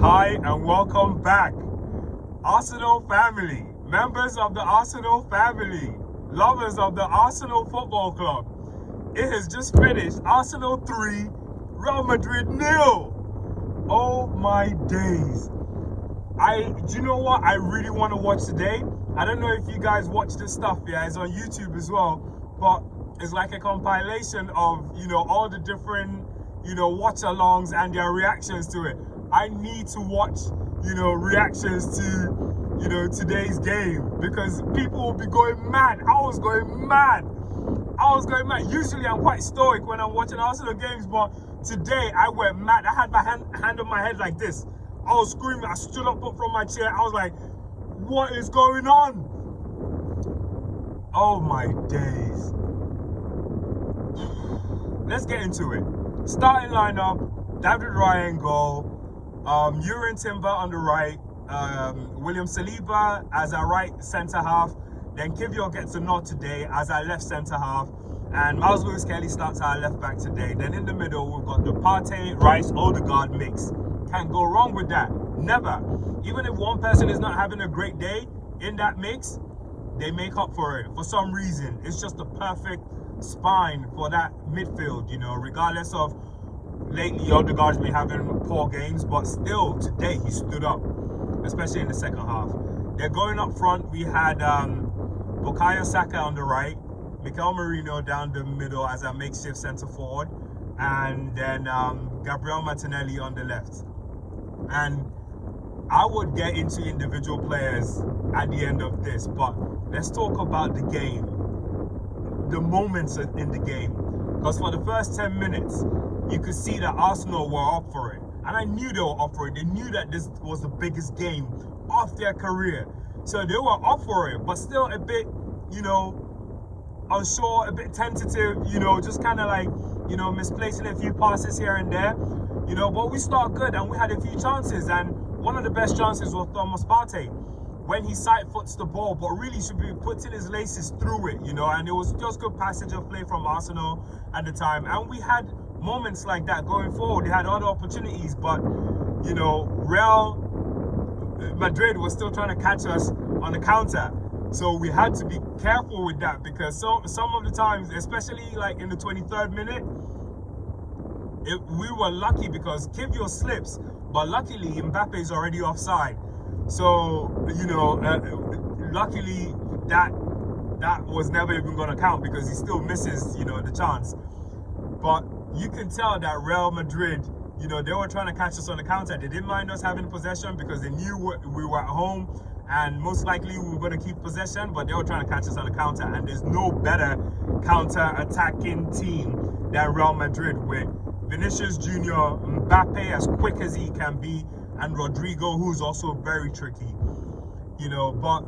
Hi and welcome back. Arsenal family, members of the Arsenal family, lovers of the Arsenal Football Club. It has just finished. Arsenal 3, Real Madrid 0. Oh my days. Do you know what I really want to watch today? I don't know if you guys watch this stuff, yeah, it's on YouTube as well, but it's like a compilation of, all the different, watch-alongs and their reactions to it. I need to watch, reactions to, today's game because people will be going mad. I was going mad. Usually I'm quite stoic when I'm watching Arsenal games, but today I went mad. I had my hand on my head like this. I was screaming. I stood up from my chair. I was like, what is going on? Oh my days. Let's get into it. Starting lineup, David Raya in goal, Urin Timber on the right, William Saliba as our right centre half, then Kivior gets a nod today as our left centre half, and Miles Lewis-Kelly starts our left back today. Then in the middle, we've got the Partey, Rice, Odegaard mix. Can't go wrong with that. Never. Even if one person is not having a great day in that mix, they make up for it for some reason. It's just the perfect spine for that midfield, regardless of lately Odegaard's been having poor games, but still today he stood up, especially in the second half. They're going up front. We had Bukayo Saka on the right, Mikel Merino down the middle as a makeshift centre forward, and then Gabriel Martinelli on the left. And I would get into individual players at the end of this, but let's talk about the game, the moments in the game. Because for the first 10 minutes, you could see that Arsenal were up for it. And I knew they were up for it. They knew that this was the biggest game of their career. So they were up for it, but still a bit, unsure, a bit tentative, just kind of like, misplacing a few passes here and there. But we started good and we had a few chances. And one of the best chances was Thomas Partey, when he side-foots the ball, but really should be putting his laces through it, and it was just good passage of play from Arsenal at the time. And we had moments like that going forward. They had other opportunities, but, Real Madrid was still trying to catch us on the counter. So we had to be careful with that because some of the times, especially like in the 23rd minute, we were lucky because Kivior slips, but luckily Mbappe's already offside. So, luckily that was never even going to count because he still misses, the chance. But you can tell that Real Madrid, they were trying to catch us on the counter. They didn't mind us having possession because they knew we were at home and most likely we were going to keep possession, but they were trying to catch us on the counter. And there's no better counter-attacking team than Real Madrid with Vinicius Jr., Mbappe as quick as he can be, and Rodrigo, who's also very tricky, but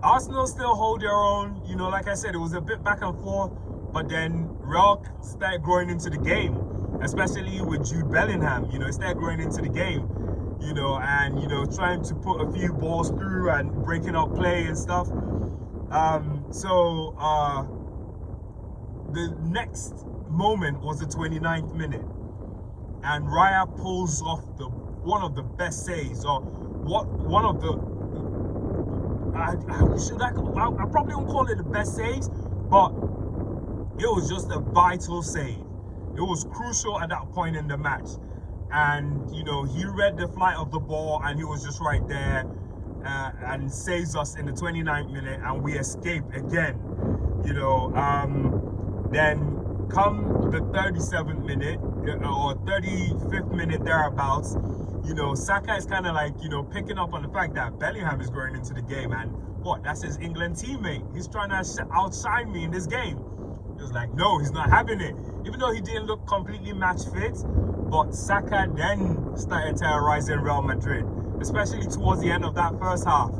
Arsenal still hold their own. Like I said, it was a bit back and forth, but then Real started growing into the game, especially with Jude Bellingham. He started growing into the game, and trying to put a few balls through and breaking up play and stuff. The next moment was the 29th minute, and Raya pulls off one of the best saves, or one of the I probably won't call it the best saves, but it was just a vital save. It was crucial at that point in the match, and he read the flight of the ball and he was just right there, and saves us in the 29th minute, and we escape again. Then come the 37th minute or 35th minute thereabouts, Saka is kind of like, picking up on the fact that Bellingham is growing into the game, and that's his England teammate. He's trying to outshine me in this game. He was like, no, he's not having it. Even though he didn't look completely match fit, but Saka then started terrorizing Real Madrid, especially towards the end of that first half.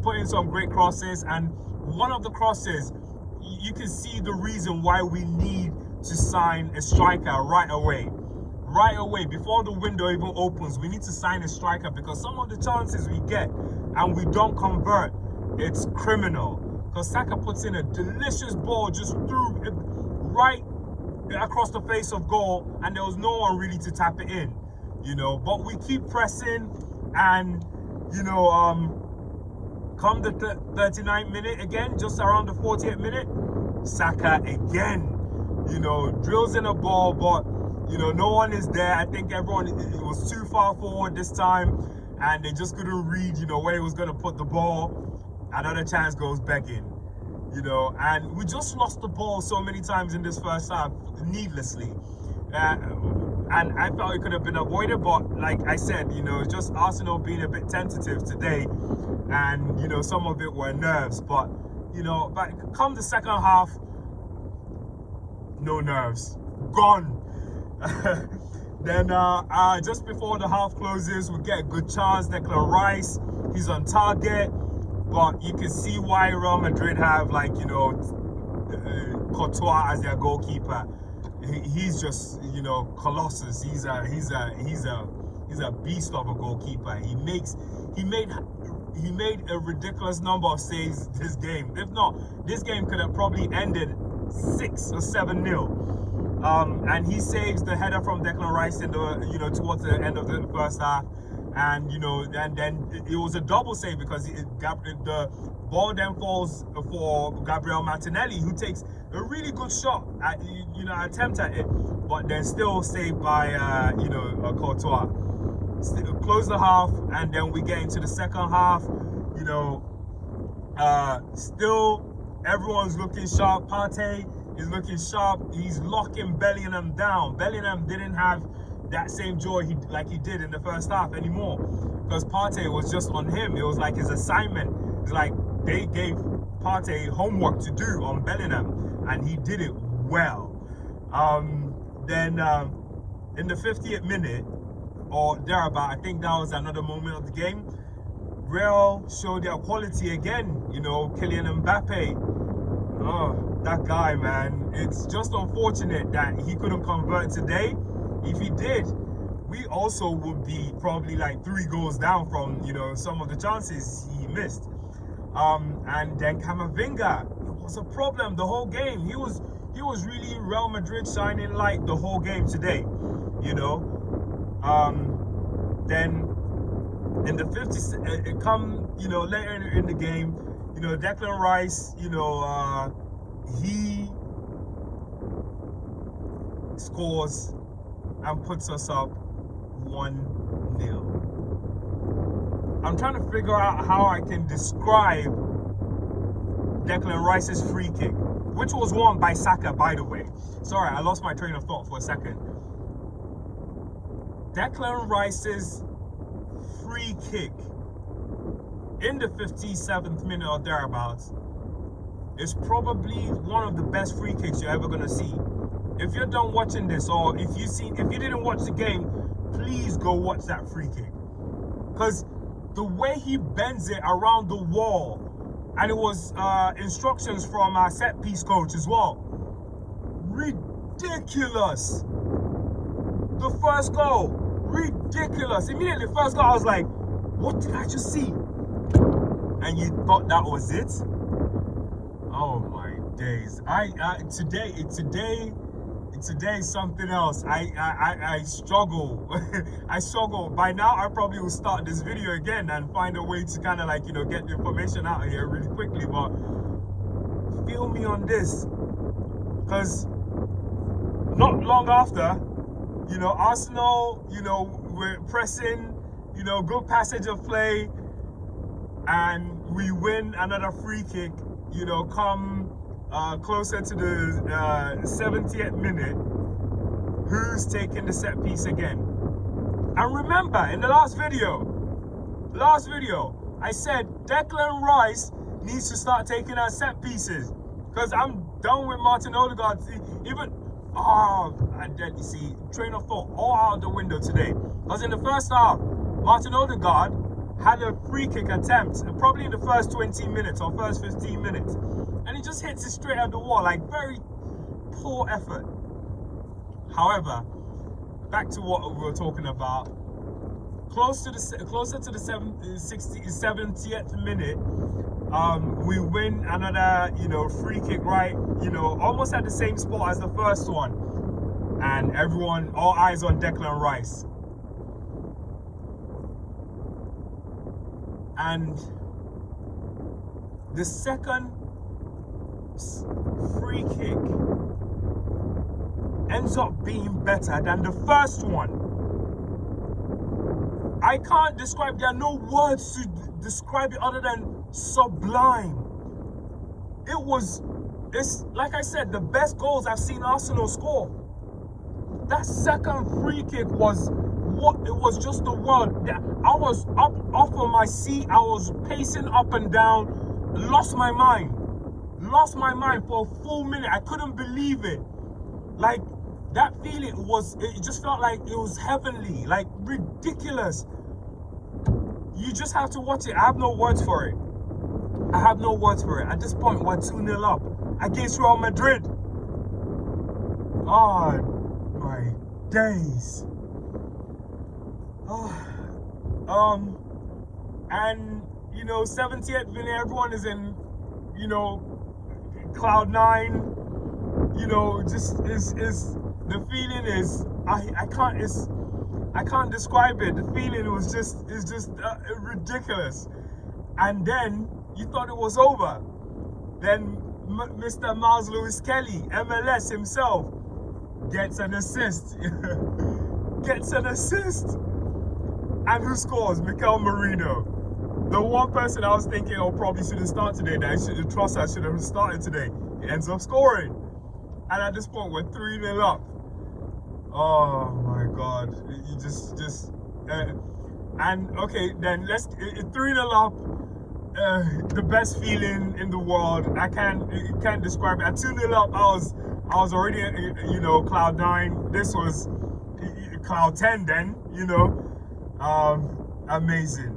Putting some great crosses, and one of the crosses, you can see the reason why we need to sign a striker right away. Right away, before the window even opens, we need to sign a striker, because some of the chances we get and we don't convert, it's criminal. Because Saka puts in a delicious ball just through right across the face of goal, and there was no one really to tap it in. you know, but we keep pressing, and, you know, come the 39th minute again, just around the 40th minute, Saka again, you know, drills in a ball, but, you know, no one is there. I think everyone, it was too far forward this time, and they just couldn't read, you know, where he was going to put the ball. Another chance goes begging, you know, and we just lost the ball so many times in this first half, needlessly. And I felt it could have been avoided, but like I said, you know, just Arsenal being a bit tentative today, and, you know, some of it were nerves. But, you know, but come the second half, no nerves, gone. Then just before the half closes, we get a good chance. Declan Rice, he's on target, but you can see why Real Madrid have, like, you know, Courtois as their goalkeeper. He's just, you know, colossus. He's a beast of a goalkeeper. He made a ridiculous number of saves this game. If not, this game could have probably ended 6 or 7-0. And he saves the header from Declan Rice in the, you know, towards the end of the first half, and, you know, and then it was a double save because the ball then falls for Gabriel Martinelli, who takes a really good shot at, you know, attempt at it, but then still saved by you know, Courtois. Close the half, and then we get into the second half. You know, still everyone's looking sharp. Partey is looking sharp. He's locking Bellingham down. Bellingham didn't have that same joy like he did in the first half anymore, because Partey was just on him. It was like his assignment. It's like they gave Partey homework to do on Bellingham, and he did it well. Then in the 50th minute or thereabout, I think that was another moment of the game, Real showed their quality again. You know, Kylian Mbappe. Oh, that guy, man. It's just unfortunate that he couldn't convert today. If he did, we also would be probably like 3 goals down from, you know, some of the chances he missed. And then Camavinga, it was a problem the whole game. He was really Real Madrid shining light the whole game today, you know. Then in the 50th, come, you know, later in the game, you know, Declan Rice, you know, he scores and puts us up 1-0. I'm trying to figure out how I can describe Declan Rice's free kick, which was won by Saka, by the way. Sorry, I lost my train of thought for a second. Declan Rice's free kick in the 57th minute or thereabouts is probably one of the best free kicks you're ever gonna see. If you're done watching this, or if you didn't watch the game, please go watch that free kick, because the way he bends it around the wall, and it was instructions from our set piece coach as well. Ridiculous. The first goal, ridiculous. Immediately, first goal, I was like, what did I just see? And you thought that was it? Oh my days. Today something else. I struggle. I struggle. By now I probably will start this video again and find a way to kind of, like, you know, get the information out of here really quickly, but feel me on this, because not long after, you know, Arsenal, you know, we're pressing, you know, good passage of play, and we win another free kick, you know, come closer to the 70th minute. Who's taking the set piece again? And remember, in the last video, I said Declan Rice needs to start taking our set pieces, because I'm done with Martin Odegaard. Even, and then you see, train of thought all out the window today. Because in the first half, Martin Odegaard had a free kick attempt, probably in the first 20 minutes or first 15 minutes. And he just hits it straight at the wall, like very poor effort. However, back to what we were talking about. Closer to the 70th minute, we win another, you know, free kick, right? You know, almost at the same spot as the first one. And everyone, all eyes on Declan Rice. And the second free kick ends up being better than the first one. I can't describe, there are no words to describe it other than sublime. It's like I said, the best goals I've seen Arsenal score. That second free kick was just the world. I was up off of my seat, I was pacing up and down, lost my mind for a full minute. I couldn't believe it. Like, that feeling it just felt like it was heavenly, like ridiculous. You just have to watch it. I have no words for it. At this point, we're 2-0 up against Real Madrid. Oh my days. And 70th minute, everyone is in, cloud 9. Just is the feeling is I can't describe it. The feeling is just ridiculous. And then you thought it was over. Then Mr. Miles Lewis Kelly, MLS himself, gets an assist. And who scores? Mikel Marino. The one person I was thinking, probably shouldn't start today, that I should have started today. He ends up scoring. And at this point, we're 3-0 up. Oh my God. You and okay, then let's 3-0 up. The best feeling in the world. I can't describe it. At 2-0 up, I was already, cloud 9. This was cloud 10 then, amazing.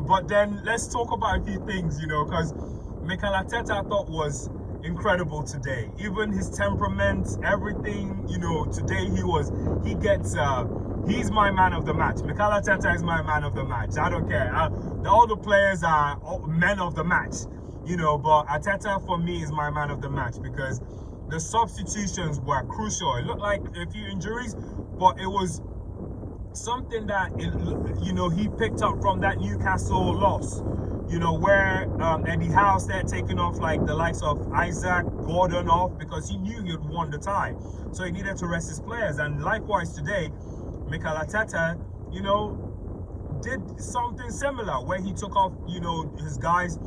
But then let's talk about a few things, because Mikel Arteta, I thought, was incredible today. Even his temperament, everything, today he's my man of the match. Mikel Arteta is my man of the match. I don't care. All the players are men of the match, but Arteta for me is my man of the match because the substitutions were crucial. It looked like a few injuries, but it was something that, he picked up from that Newcastle loss. Where Eddie Howe started taking off like the likes of Isaac, Gordon off because he knew he had won the tie. So he needed to rest his players. And likewise today, Mikel Arteta, did something similar where he took off, his guys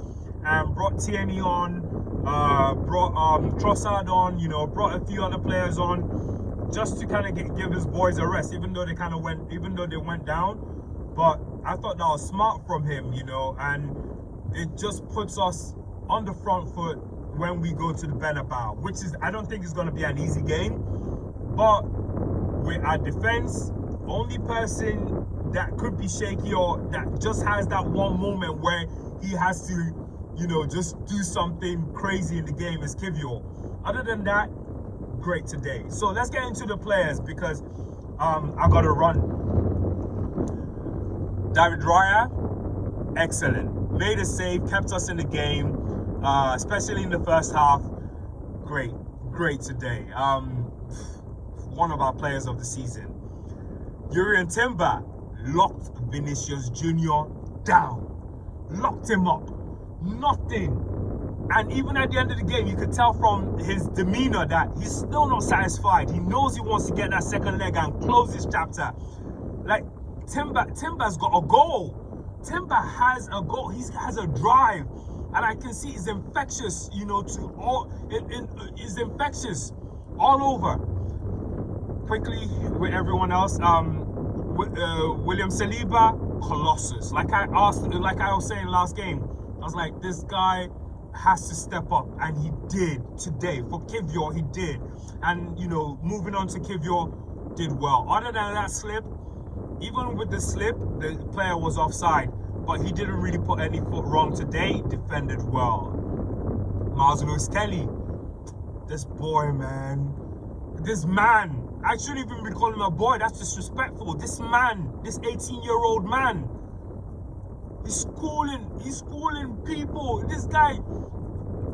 and brought Tierney on, brought Trossard on, brought a few other players on just to kind of give his boys a rest, even though they went down. But I thought that was smart from him, and it just puts us on the front foot when we go to the Bernabeu, which is, I don't think it's going to be an easy game. But with our defense, only person that could be shaky or that just has that one moment where he has to, just do something crazy in the game is Kivior. Other than that, great today. So let's get into the players because I got to run. David Raya, excellent. Made a save, kept us in the game, especially in the first half. Great today. One of our players of the season. Yuri Timber locked Vinicius Jr. down. Locked him up. Nothing. And even at the end of the game, you could tell from his demeanor that he's still not satisfied. He knows he wants to get that second leg and close this chapter. Like, Timber's got a goal. Timber has a goal. He has a drive, and I can see it's infectious. It's infectious all over. Quickly with everyone else, William Saliba, Colossus. Like I was saying last game, I was like, this guy has to step up, and he did today. For Kivior, he did, and moving on to Kivior, did well. Other than that slip. Even with the slip, the player was offside, but he didn't really put any foot wrong today. Defended well. Miles Lewis Kelly, this boy, man. This man. I shouldn't even be calling him a boy. That's disrespectful. This man, this 18-year-old man, he's schooling people. This guy,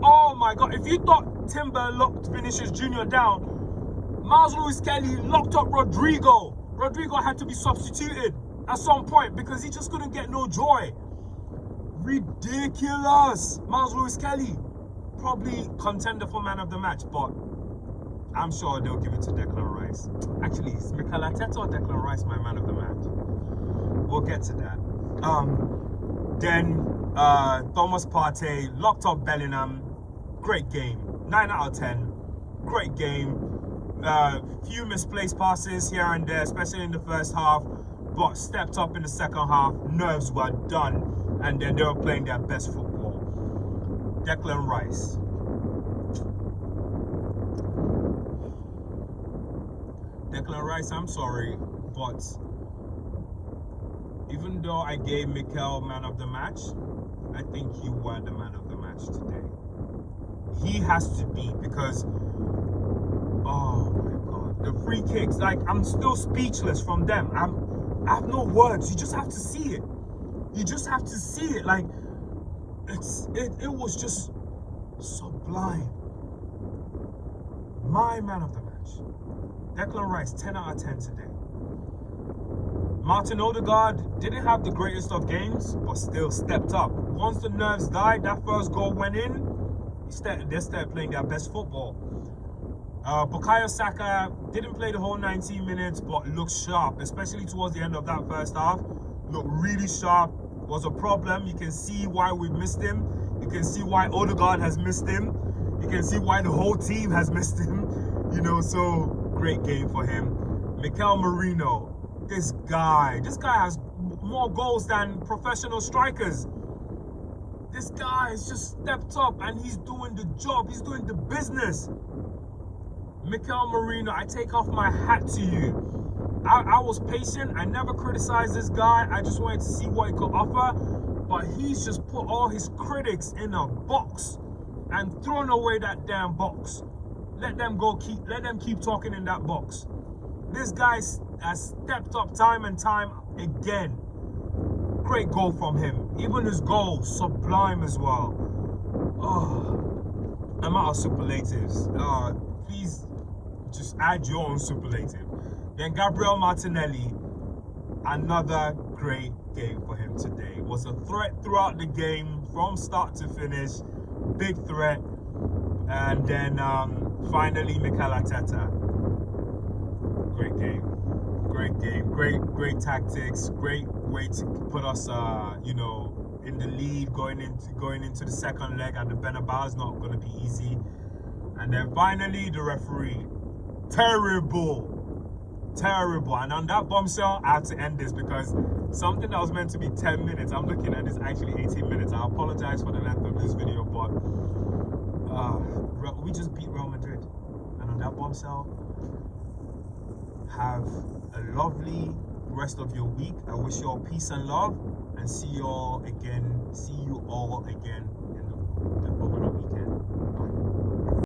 oh my God. If you thought Timber locked Vinicius Jr. down, Miles Lewis Kelly locked up Rodrigo. Rodrigo had to be substituted at some point because he just couldn't get no joy. Ridiculous. Miles Lewis Kelly, probably contender for man of the match, but I'm sure they'll give it to Declan Rice. Actually, is Mikel Arteta or Declan Rice my man of the match? We'll get to that. Then Thomas Partey locked up Bellingham. Great game. 9 out of 10. Great game. Few misplaced passes here and there, especially in the first half, but stepped up in the second half. Nerves were done, and then they were playing their best football. Declan Rice. Declan Rice, I'm sorry, but even though I gave Mikel man of the match, I think you were the man of the match today. He has to be, because, oh my God, the free kicks, like, I'm still speechless from them. I have no words. You just have to see it. You just have to see it. Like, it was just sublime. My man of the match. Declan Rice, 10 out of 10 today. Martin Odegaard didn't have the greatest of games, but still stepped up. Once the nerves died, that first goal went in, they started playing their best football. Bukayo Saka didn't play the whole 19 minutes, but looked sharp, especially towards the end of that first half. Looked really sharp. Was a problem. You can see why we missed him. You can see why Odegaard has missed him. You can see why the whole team has missed him. You know, so great game for him. Mikel Merino, this guy has more goals than professional strikers. This guy has just stepped up and he's doing the job. He's doing the business. Mikel Merino, I take off my hat to you. I was patient. I never criticized this guy. I just wanted to see what he could offer. But he's just put all his critics in a box and thrown away that damn box. Let them keep talking in that box. This guy has stepped up time and time again. Great goal from him. Even his goal, sublime as well. Oh, I'm out of superlatives. Please just add your own superlative. Then Gabriel Martinelli, another great game for him today. Was a threat throughout the game from start to finish. Big threat. And then finally Mikel Arteta. Great game. Great game. Great tactics. Great way to put us you know, in the lead going into the second leg, and the Bernabeu is not going to be easy. And then finally the referee. Terrible. And on that bombshell, I have to end this, because something that was meant to be 10 minutes, I'm looking at is actually 18 minutes. I apologize for the length of this video, but we just beat Real Madrid. And on that bombshell, have a lovely rest of your week. I wish you all peace and love, and see you all again in over the weekend.